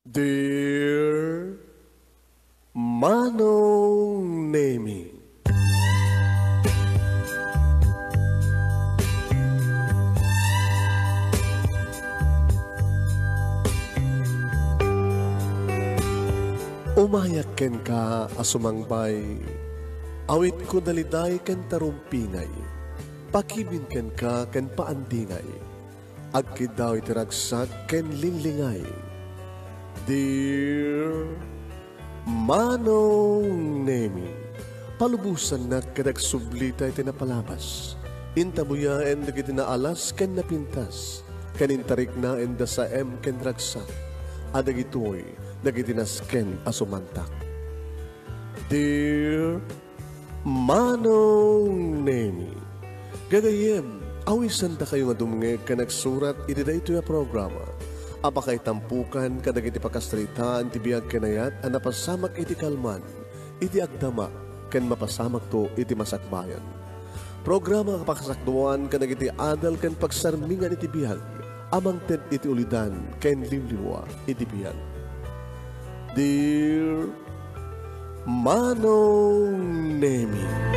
Dear Manong Nemi, umayak ken ka asumangbay, awit ko daliday ken tarumpingay, pakibin ken ka ken paandingay, agkid daw itiragsak ken linglingay. Dear Manong Nemi, palubusan na kadag sublita iti napalabas, intabuya en dagiti naalas ken napintas, kanintarik na en da sa ken ragsak, adagitoy dagiti nasken asumantak. Dear Manong Nemi, gagayem, awisan ta kayo nga dumnge ka nagsurat iti dayto ya programa. Apakay tampukan kadag iti pakastritaan ti biyag kenayat a napasamak iti kalman, iti agdama, ken mapasamak to iti masakbayan. Programa kapakasakduan kadag iti adal ken pagsarmingan iti biyag, amang ted iti ulidan ken limliwa iti biyag. Dear Manong Nemi,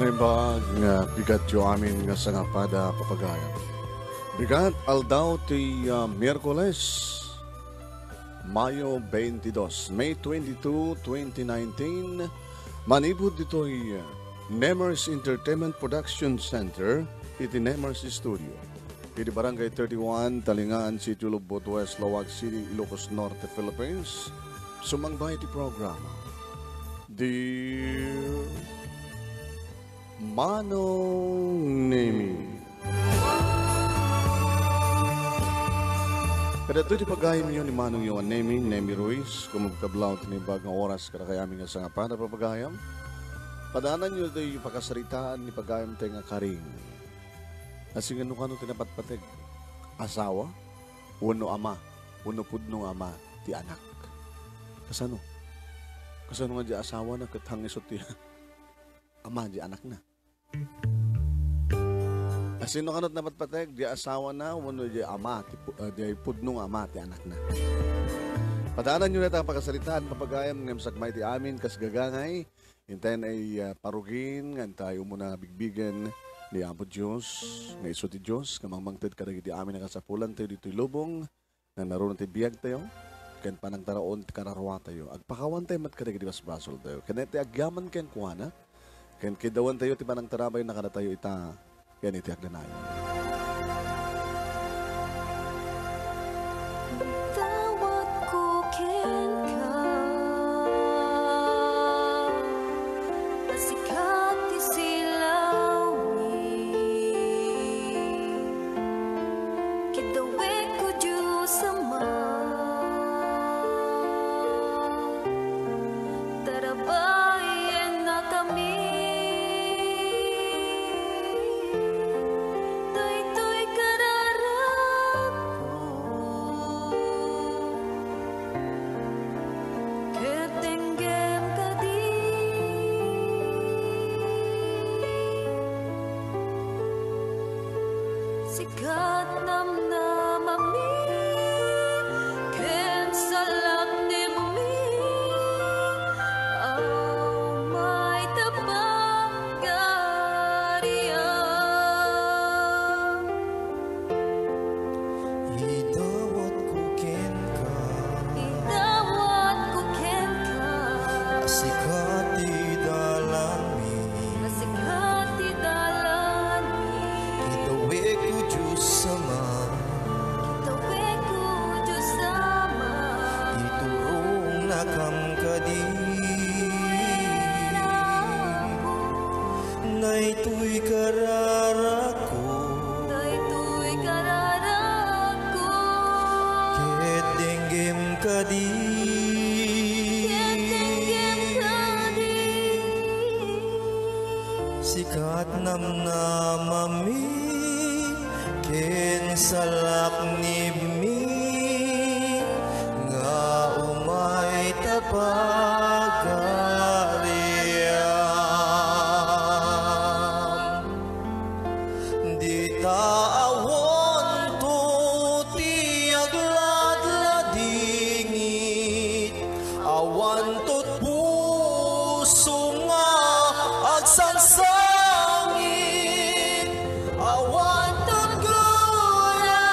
Naimbag nga bigat yo amin nga sangapada papagaya. Bigat aldaw ti Miyerkules, Mayo 22, May 22, 2019. Manibod dito'y Nemers Entertainment Production Center, iti Nemers Studio. Iti Barangay 31, Talingaan, City Lubot West, Lawag City, Ilocos Norte, Philippines. Sumangbay ti programa. Dear Manong Nemi, kada ito di pagayim niyo ni Manong yung Nemi Ruiz, kung magtablaw tinibag ng oras kada kaya aming nga para papagayam. Padanan niyo ito yung pakasaritaan ni pagayam tayo nga karing. Kasi nga nung tinapatpateg, asawa, uno ama, uno pudno ama, ti anak. Kasano? Kasano nga di asawa na katangisot ti ama di anak na. Sino kanot na patpateg, di asawa na, wano di ama, di pudnong ama, ti anak na. Padaanan nyo na itang pagkasalitaan, papagayam ng sakmay ti amin, kasgagangay, hintayin ay parugin, tayo muna bigbigan ni Apo Diyos, nga iso ti Diyos, kamangmangtid ka ti amin na kasapulan tayo dito'y lubong, na naroon ti biyag tayo, kan panang taraon ti kararwa tayo, agpakawan tayo mat kadagi di basbasol tayo, kanete agyaman ken kuwana, ken kidawan tayo ti panang tarabay na kada tayo ita yan iti agdanayon. Tawag ko ken ka, pasikat ti silawi, kidawe ko Diyos Ama, tarabayan na kami. Sikat nam namami, ken salak ni bumi, aw may tapagarian. Idawat ko ken ka, Idawat ko ken ka, sikat ti dalami, sikat ti dalani. idawe ko Diyos Ama, Tawe ko Diyos Ama, iturong nakam kadi, na ito'y kararako, daytoy kararako, ket denggem kadi. sikat namnamami ken salak nibmi nga umay tapagariam di taawon to ti agladladingit awan to't puso nga agsangsangit awan to't gula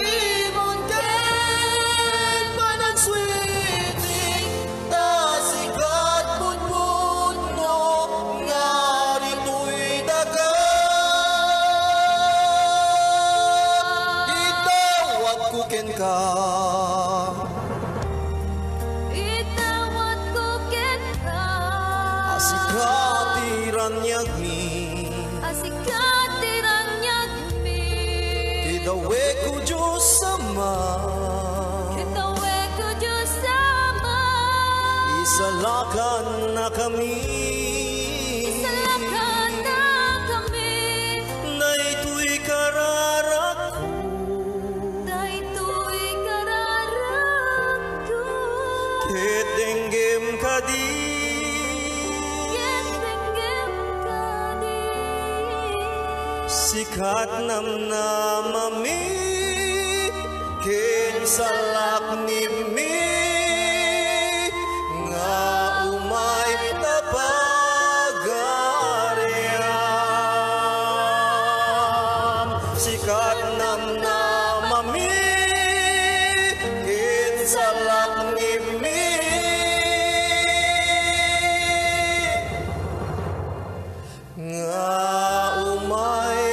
imon ken panagswiting ta sikat punpunno nga rito'y dagat itawag ko ken ka Itawat ko kita asikatiran yagmi Asikatiran yagmi Kidawe ko Diyos Ama Kitawe ko Diyos Ama Isalakan na kami Isalakan na kami Na ito'y kararak ko Na ito'y kararag ko Ketenggem kadi Yentenggem ka di Sikat namnamami Ken salak nimi Nga umay tapagariam Sikat namnamami Ken salak nimi Nga umay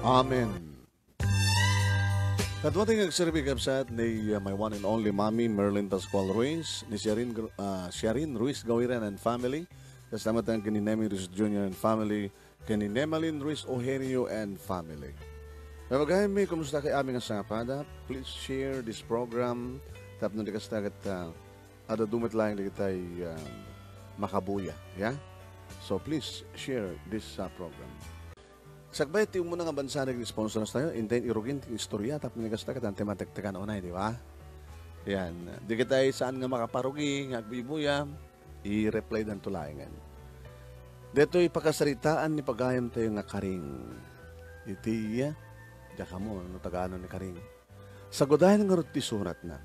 Amen. Kadwating nagserbi kapsat ni my one and only mommy, Merlin Pascual Ruiz, ni Sharin Ruiz Gawiran and family, kasama tayong kini Nemi Ruiz Jr. and family, kini Nemalin Ruiz Eugenio and family. Kapag may kumusta kay aming asapada, please share this program. Tap na di kastagat ada dumit lang di kitay makabuya. Yeah? So please share this program. Sagbay, ti mo nga bansa nag-sponsor na tayo, intayin irugin ting istorya, tapos nagastagat ang tematek-tekan unay, di ba? Yan. Di kita saan nga makaparugi, nga agbibuya, i-reply dan tulayangan. Dito ipakasaritaan ni pagayam tayo nga karing. Itiya, diya ka mo, ano tagaano ni karing. Sagodahin nga rin surat na.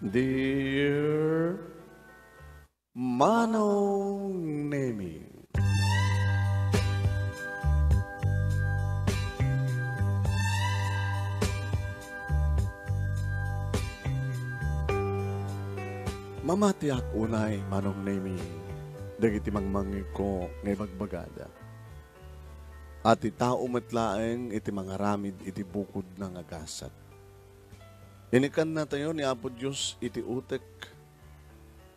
Dear Manong Nemi, mamatiak unay Manong Nemi, dagiti mangmangi ko ngay bagbagada. At itao matlaeng iti mga ramid iti bukod ng agasat. Inikan na tayo ni Apo Diyos iti utek,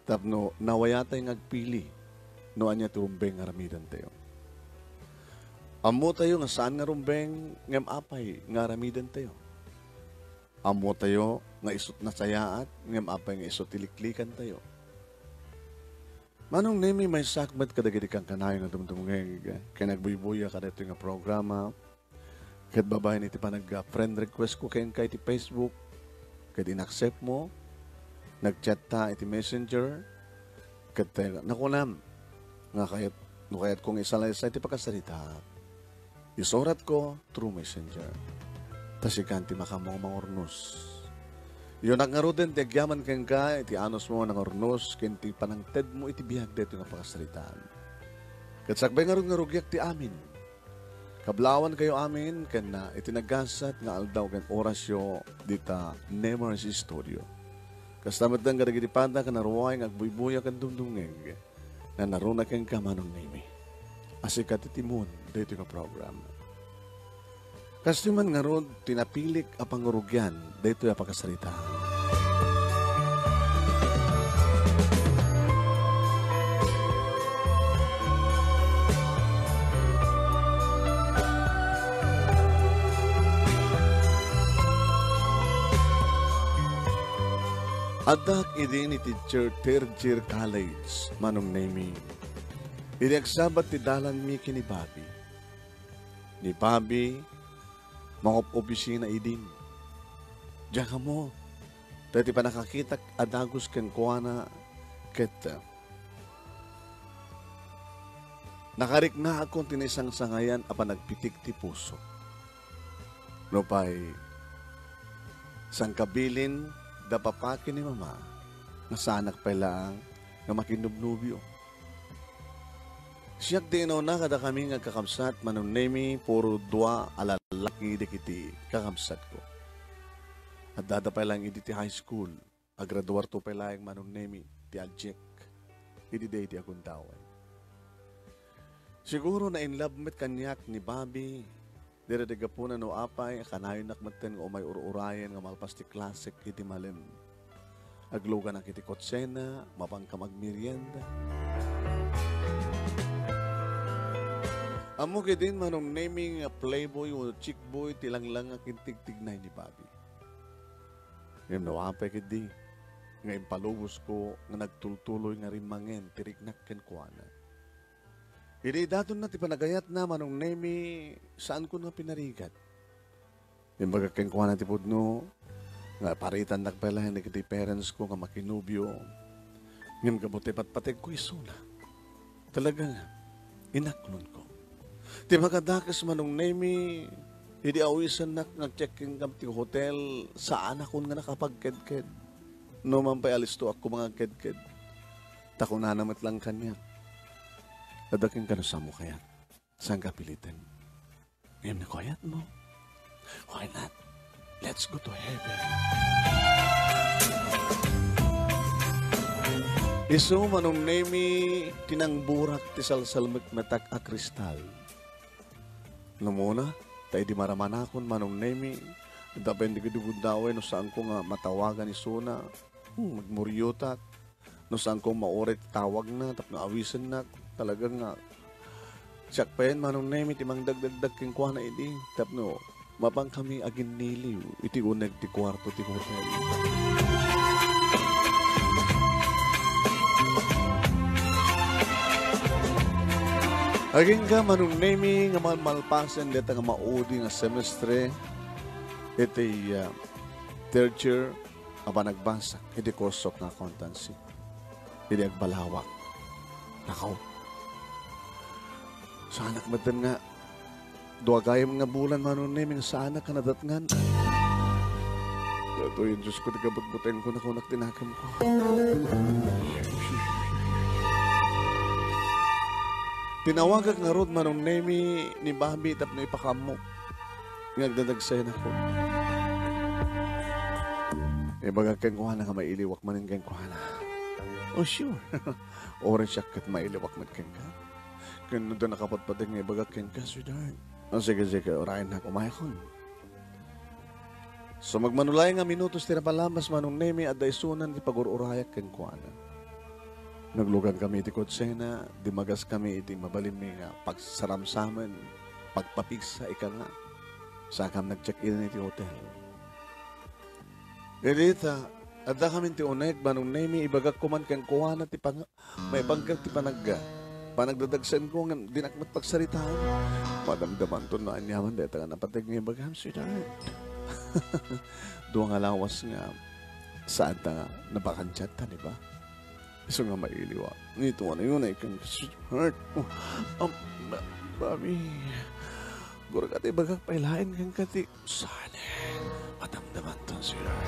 tapno nawayatay ngagpili, no anya ti rumbeng nga ramidan tayo. Amo tayo nga saan nga rumbeng ngem apay nga ramidan tayo. Amo tayo nga isot na sayaat, ngem apay nga isot iliklikan tayo. Manong Nemi may sakbat kadagiti kang kanayo nga dumdumngeg, kaya nagbuybuya kada ito nga programa, kahit babae iti pa nag-friend request ko kayo iti Facebook, kahit in-accept mo, nag-chat ta iti messenger, kahit nakunam, nga kahit kung isalay sa iti pagkasalita, isurat ko through messenger. Tas ikan ti makamong mangornos. Yun ang ngaro din, ti agyaman kang ka, iti anos mo ng ornos, kinti panangted mo iti bihag dito nga pagkasalitaan. Katsakbay nga rin nga rugyak ti amin. Kablawan kayo amin, kan na iti nagasat nga aldaw kan orasyo dita Nemer's Studio. Kastamat ng garagiti panda ka naruway nga agbuybuya kan dumdungeg na naruna kang ka Manong Nemi. Asikat itimun dito nga program. Kasi man nga ron, tinapilik ang pangurugyan dito yung pagkasalita. Adak idi ni teacher third year college manong name idi agsabat ti dalan mi kini Bobby. Ni Bobby mga opisina idin. Diyan ka mo. Dati pa nakakita adagos ken kuana ket nakarik na akong tinisang sangayan apa nagpitik ti puso. No pay sangkabilin da papakin ni mama nga sanak pa lang nga makinubnubyo. Siyak di na kada kami nga kakamsat manong nemi puro dua alalaki di kiti kakamsat ko. At dada pa lang iti high school agraduar to pa lang manong nemi ti aljek iti day ti akong tawan. Siguro na in love met kanyak ni Bobby. Dire de gapunan no apay kanayon nakmaten o may ururayan nga malpas ti classic iti malim. Agluga na kiti kotsena, mapangka magmerienda. Amo din manong naming playboy o chickboy tilanglang akintig-tignay ni Bobby. Ngayon no apay kiti. Ngayon palubos ko nga nagtultuloy nga rin mangen tiriknak ken kuana. Hindi daton na ti panagayat na manong nemi saan ko na pinarigat. Yung bagakeng kuha na ti pudno, nga paritan nagpala hindi kiti parents ko nga makinubyo. Ngayon kabuti patpateg ko isuna. Talaga nga, inaklon ko. Ti magadakas manong nemi, hindi awisan na nag-checking kam ti hotel saan ako nga nakapagkedked. No man pa'y alisto ako mga kedked. Tako na namat lang kanya. Dadaking ka na sa mo kaya. Saan ka pilitin? Ngayon na kayat mo. Why not? Let's go to heaven. Isu manong nemi tinangburak ti salsalmek metak a kristal. Namuna, tayo di maramanakon manong nemi. Dapen di kadugundaway no saan ko nga matawagan isuna. Magmuryutak. No saan ko maoret tawag na tap na awisan na. Talagang nga siyak pa yan manong nemi timang dagdagdag king kuha na idi tapno mapang kami agin niliw iti uneg ti kwarto ti hotel. Aging ka manong nemi nga malpasan deta nga maudi nga semestre iti third year aba nagbasa iti course nga accountancy iti agbalawak nakaw. Sa anak matan nga, dua gayam nga bulan manon namin sa anak ka nadatngan. Ito yung Diyos ko, tigabagbutin ko na kunak tinakam ko. Tinawagag nga rod manon nami ni Bobby tap na ipakamok. Ngagdadagsay na ko. E bagag kang kuhana nga mailiwak manin kang kuhana. Oh sure. Orange siya kat mailiwak man kang ka. Kaya doon nakapatpatid nga ibagak ken ka, sweetheart. O sige, orayan na kumayakon. So magmanulay nga minutos tira palamas manong nemi at daisunan di pag-urayak ken kuana. Naglugan kami iti kotsena, di magas kami iti mabalim nga pagsaramsaman, pagpapigsa ika nga. Sakam nag-check-in iti hotel. Edita, adda kami ti uneg manong nemi ibagak kuman ken kuana ti may bangkag ti panagga. Panagdadagsan ko nga dinakmat pagsaritaan. Madamdaman to na anyaman deta nga napatag nga bagam sweetheart. Doon nga lawas nga saan ta nga nabakansyat ta, di ba? Iso nga mailiwa. Nito ano yun ay kang sweetheart. Bobby. Gura ka tayo bagak pailain kang kati. Saan eh. Madamdaman to sweetheart.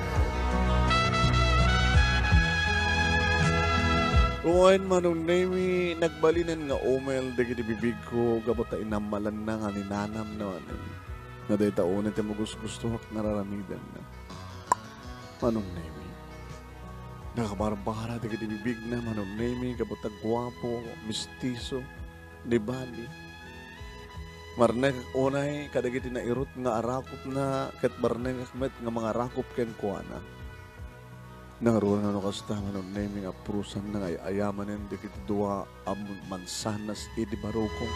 Kumain manong nemi, nagbalinan nga umel, dagiti bibig ko, gabot ta inamalan na nga ninanam na nga dahi taonan ti magustuhak nararamidan na. Manong nemi, nakabarabara dagiti bibig na manong nemi, gabot ta gwapo, mistiso, di bali. Marnay unay, kadagiti na irot nga arakop na, kat marnay nga mga arakop ken kuana. Nangaroon na kasta manong naming aprusan na ayaman ng dikit dua mansanas idi baroko.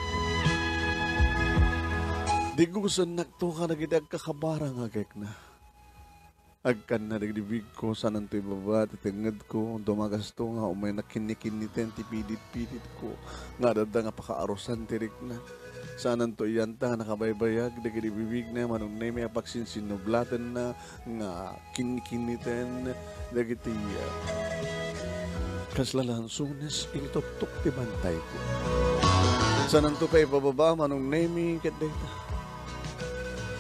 Di gusan nakto ka na kitag kakabara nga kek na. Agkan na naglibig ko, sanan to'y baba, titingad ko, dumagas to nga, umay nakinikiniten, tipidit-pidit ko, nga dada nga pakaarosan, tirik na. Sanan to iyanta, nakabaybayag, naglibig na, manong na may apaksin sinublatan na, nga kinikiniten, dagiti, kaslalahan sunes, initoktok ti bantay ko. Sanan to pa'y bababa, manong nemi, kadeta.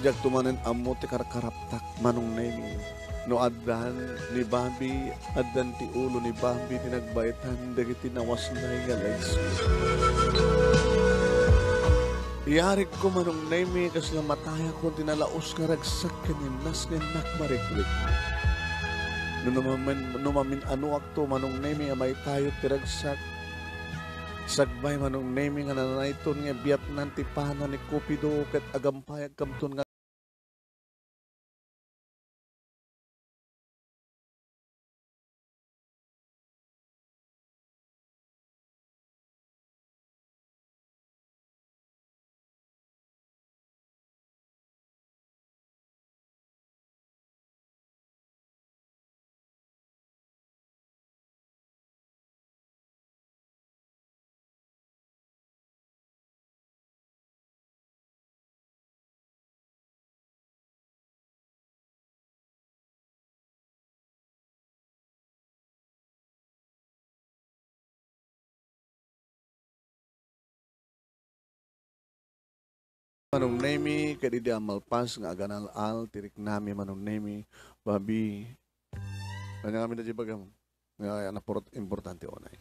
Jak tumanen amo ti karkaraptak manong nemi. No addan ni Bambi, addan ti ulo ni Bambi, tinagbaytan, dagiti nawas na nga legs. Iyarig ko manong nemi, kas namataya ko, tinalaos nga ragsak kaninas nga nakmariklik. Numamin ano akto, manong nemi, amay tayo tiragsak. Sagbay manong nemi nga nanayton nga biyat nan ti pana ni Cupido ket agampayag kamton nga manong nemi, kadidi amalpas nga aganal-al, tirik nami manong nemi, babi. Kanya kami na bagam, nga napurot importante onay.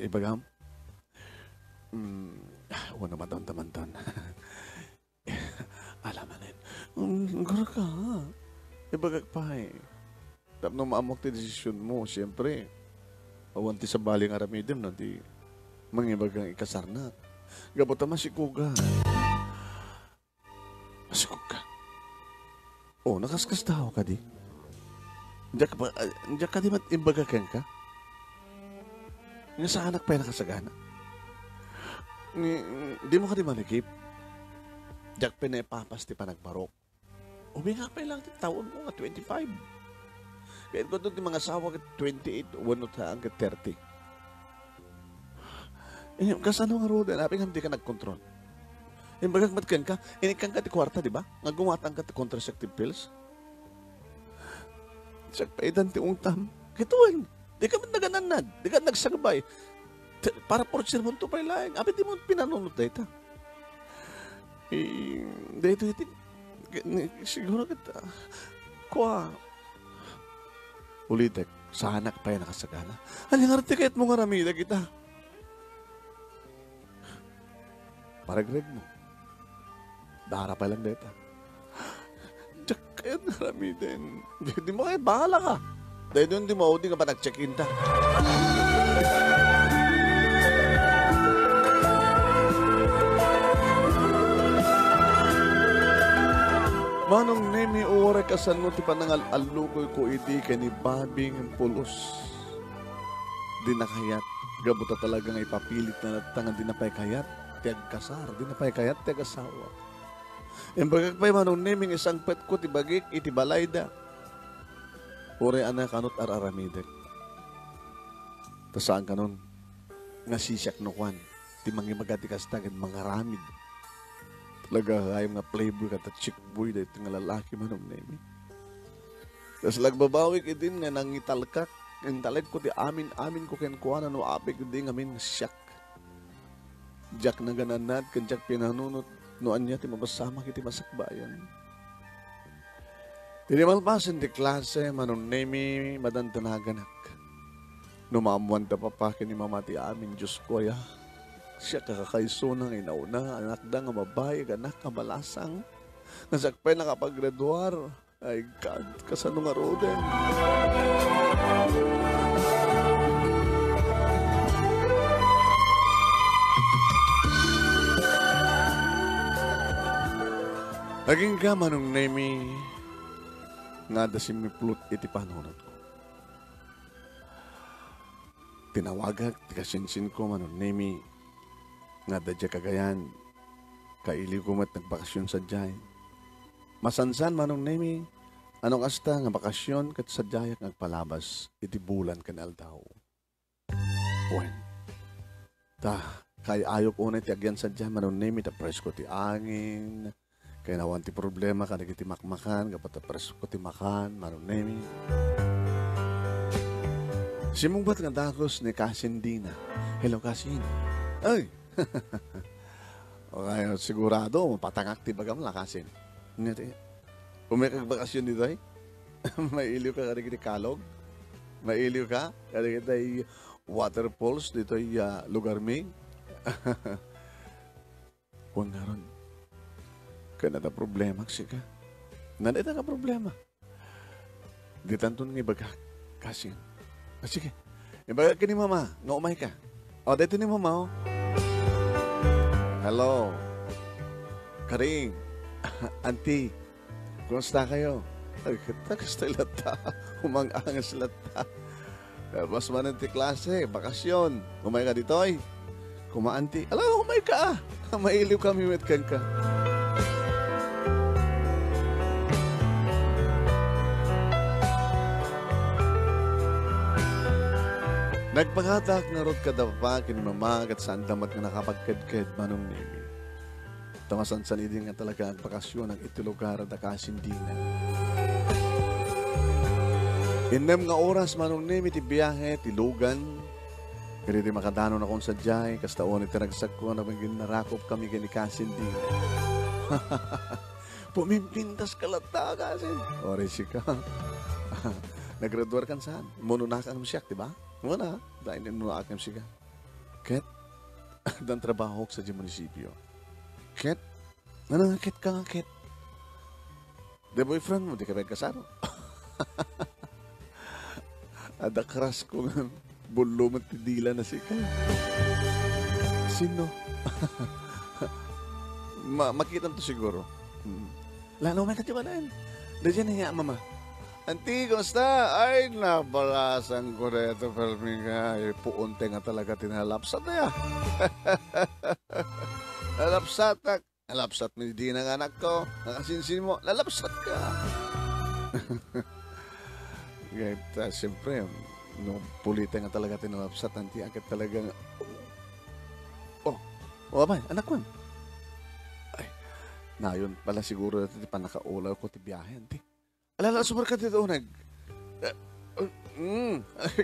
Ibagam? Wala maton-tamanton. Alam natin. Gara ka, ha? Ibagag pa eh. Tapos maamok ti desisyon mo, siyempre. Awanti sa baling aramidem, no? Di mangibagang ikasarnat. Gabota masikuga. Masikuga. Oh, nakaskas tao ka di. Diyak ka di imbagakan ka. Nga sa anak pa yung nakasagana. Di mo ka di manikip. Diyak pa na ipapas ti panagbarok. Uminga pa lang ti taon mo nga 25. Kaya ko doon ti mga asawa ka 28, wano ta ang 30. Kasano nga roda, napin hindi ka nag-control. Yung bagagmatkan ka, inikang ka ti kwarta, di ba? Nga gumatan ka ti contraceptive pills. Siya pa idan ti ungtam. Kituin, di ka nagananad, di ka nagsagabay. Para por sirmon to pa ilaing. Apit di mo pinanunod na ita. Dito iti, siguro kita, kuha. Ulitek, sa anak pa yung nakasagana. Aling arti kahit mo nga ramida kita. Paragreg mo. Dara pa lang dito. Diyak kaya narami din. Di mo kaya bahala ka. Dahil doon di mo, di ka pa nag-check-in ta. Manong nemi ore kasan mo ti panangal alukoy ko idi kay ni Babing pulos. Di nakayat. Gabuta talaga nga ipapilit na natangan di na pa'y kayat. Tiag kasar, di na pa'y kayat, tiag asawa. Yung bagagpay manong neming isang pet ko, tibagik, itibalay da. Ure anak kanot araramidek. Tasaan ka nun, nga sisyak no kwan, ti mangimagati kastagin, mga ramid. Talaga kayong nga playboy ka, ta chick boy, dahil nga lalaki manong neming. Tapos lagbabawik idin nga nangitalkak, ang talag ko, ti amin ko kenkuana, no apik, di nga min siyak. Diyak na gananad, kan diyak pinanunot, noan niya, ti mabasama kiti masakbayan. Tinimalpasin ti klase, manong nemi, madantanaгаnak. Numamuan ta papakin ni mamati amin, Diyos ko, ya. Siya kakakaiso ng inauna, anak da nga babae, anak kamalasang. Nasakpay nakapaggraduar. Ay, God, kasano nga roden. Naging ka manong nemi nga da simiplut iti panunod ko. Tinawagag, tikasinsin ko manong nemi nga da dya kagayan, kaili ko mat nagbakasyon sa dyan. Masansan manong nemi, anong asta nga bakasyon kat sadyayak ngagpalabas, iti bulan kanal daw. Uwan. Kay ayok unay ti agyan sadya, manong nemi, ta presko ti angin, kaya nawan ti problema, kada iti makmakan, kapata presko ti makan, manong nemi. Simungbat nga dakos ni Kasin Dina. Hello, Kasin. Ay! Okay, sigurado, patangak ti bagam la, Kasin. Umikag bakasyon dito ay. May iliw ka kada kalog. May iliw ka kada waterfalls dito ay lugar mi. Huwag nga ron. Kanada problema siya ka. Nanita ka problema. Di tanto nga ibaga. Kasin. Sige. Ibaga ka ni mama. Nga umay ka. O, dito ni mama, oh. Hello. Karing. Auntie. Kumusta kayo? Ay, kita lata. Umang-angas lata. Mas mananti klase. Bakasyon. Umay ka dito, ay. Kumaanti. Alam, umay ka. Mailiw kami with ka. Nagpangatak nga rod kadapa kinimamag at saan damat nga nakapagkadkad manong nimi. Tamasan-san idin nga talaga ang bakasyon ang itilugar at akasindinan. Inem nga oras manong nimi ti biyahe, tilugan. Kaya di makadano na kong sadyay, kastaon iti nagsak ko na maging narakop kami gani kasindinan. Pumimpintas kalata kasin. Oray ka. Nag-graduar kan saan? Mununakan mo siya, diba? Muna, dahil nununakan siya. Ket, dan trabaho sa munisipyo. Ket, nanangakit ka nga, Ket. The boyfriend mo, di ka ba kasaro? Ada kras ko nga, bulo matidila na siya. Sino? Makita to siguro. Lalo may katiwalaan. Diyan niya, mama. Auntie, kumusta? Ay, nabalasan ko na ito, Ferminga. Ay, puunte nga talaga tinalapsat na yan. Nalapsat. Nalapsat mo din ang anak ko. Nakasinsin mo, nalapsat ka. Kaya, siyempre, no, pulite nga talaga tinalapsat, auntie, agad talaga nga. Oh, abay, anak ko. Ay, na yun pala siguro natin pa nakaulaw ko ti biyahe, auntie. Alala, sumar ka dito, nag...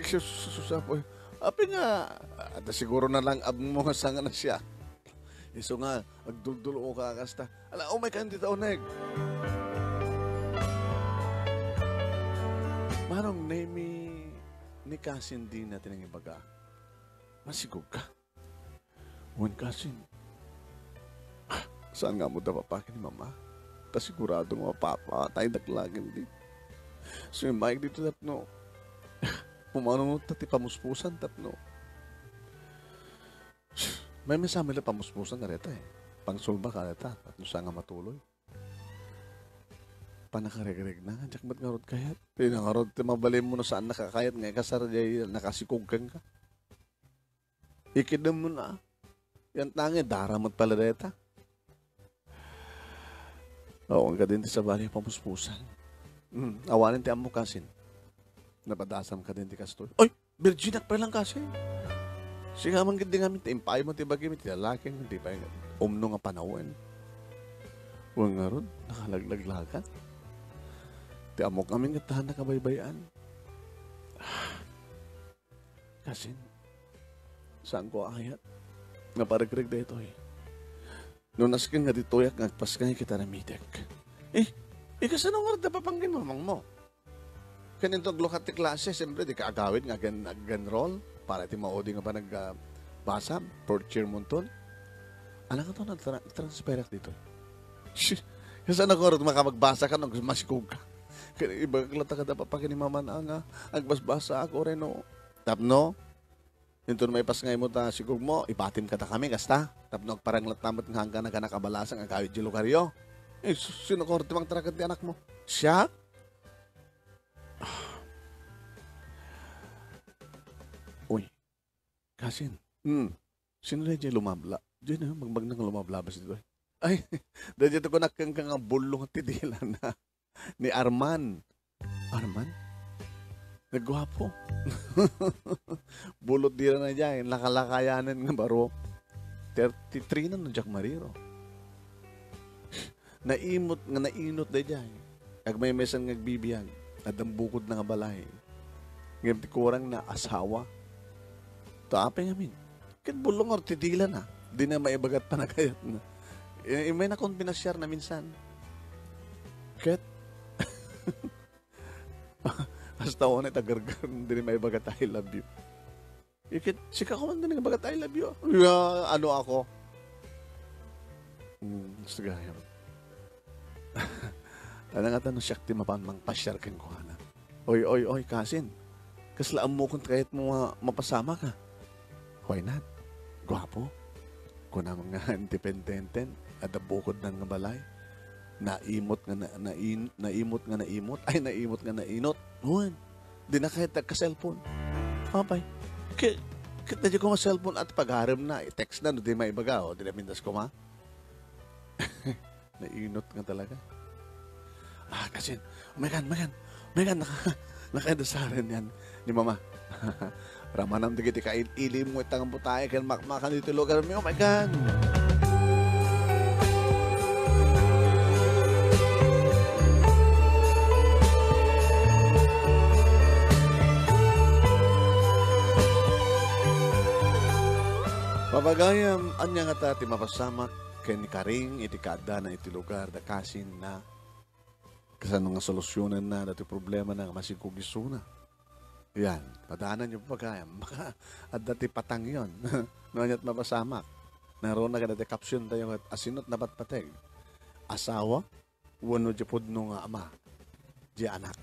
Susapoy. Api nga, at siguro na lang ab mo nga sanga na siya. Iso nga, agduldulo ko kakasta. Ala, may kan dito, nag. Manong name ni Kasin din natin ang ibaga. Masigog ka. Huwag Kasin. Saan nga mo dapapakin ni mama? Pasigurado nga papa, tayo naglagin din. So yung mic dito tapno. Pumano mo tati pamuspusan tapno. May masama nila pamuspusan na reta eh. Pangsulba ka reta, at nusa nga matuloy. Panakaregreg na, jak ba't nga rod kayat? Nga rod, mabalin mo na saan nakakayat nga kasar jay nakasikugkan ka. Ikidam mo na. Yan tangi, daramat pala reta. Oo, ang kadin sa bali pamuspusan. Awanin ti amo Kasin. Napadasam ka din ti kastoy. Oy, virgin pa lang Kasin. Siya man gindi ngamin, impay mo ti bagi, ti lalaking, hindi pa yung umno nga panawin. Huwag nga ron, nakalaglagan. Ti amo kami nga tahan na kabaybayan. Kasin, saan ko ayat? Nga paragrig na ito eh. Noon naskin nga ditoyak ngagpas nga kita na midek. Kasi nung nga papanggin mamang mo. Kanintong lukat ti klase, siyempre di kaagawid nga gan roll para ti maodi nga pa nagbasa, fourth year mo ton. Anak ka to, nag-transferak dito. Kasi ako rin makamagbasa ka nung masikog ka. Kaya iba klata ka dapat pag ni mama na nga, agbasbasa ako rin no. Tapno, ito may pas ngay mo ta sigog mo, ipatim ka ta kami, kasta. Tapno, parang latamat nga hanggang nagkanakabalasang ang kawid di lugaryo. Sino ko rin taragat di anak mo? Siya? Uy, Kasin. Sino rin dyan lumabla? Diyan na, magbag nang lumablabas dito. Ay, dahil dito ko nakang kang bulong tidila na ni Arman. Arman? Nagwapo. Bulot dira na dyan. Lakalakayanan nga baro. 33 na no Jack Mariro. Naimot nga nainot na dyan. Ag may mesan ngagbibiyag. At ang bukod na nga balay. Ngayon kurang na asawa. Taapin amin. Kat bulong or tidila na. Di na maibagat pa na kayat na. May na akong pinasyar na minsan. Kat hasta ako na tagargar. Hindi na maibagat I love you. Ikit, sika ko man din nga bagat I love you. Ano ako? Gusto gaya. Ano nga tanong siya ti mapamang pasyar kang kuhana. Oy, kasin. Kaslaan mo kung kahit mo mapasama ka. Why not? Gwapo. Kung na mga independenten at bukod ng balay. Naimot nga naimot nga naimot. Ay, naimot nga nainot. Huwan. Di na kahit nagka-cellphone. Papay. Kita di ko ma-cellphone at pagharem na. I-text na, no, di maibaga. O, di na mindas ko ma. Nainot nga talaga. Kasi, Megan, nakaindasaran yan ni mama. Ramanam di kita ilim mo itang butay kan makmakan dito lugar mo. Oh my God! Papagayam, anya nga ta ti mapasamak ken karing iti kada na iti lugar da kasin na kasano nga solusyonan na dati problema na masikugisuna. Yan, padaanan yung pagkayam. Baka at dati patang yun. Noonyat mapasamak. Naroon na ka dati caption tayo at asinot na patpateg. Asawa, wano di pod nung ama. Di anak.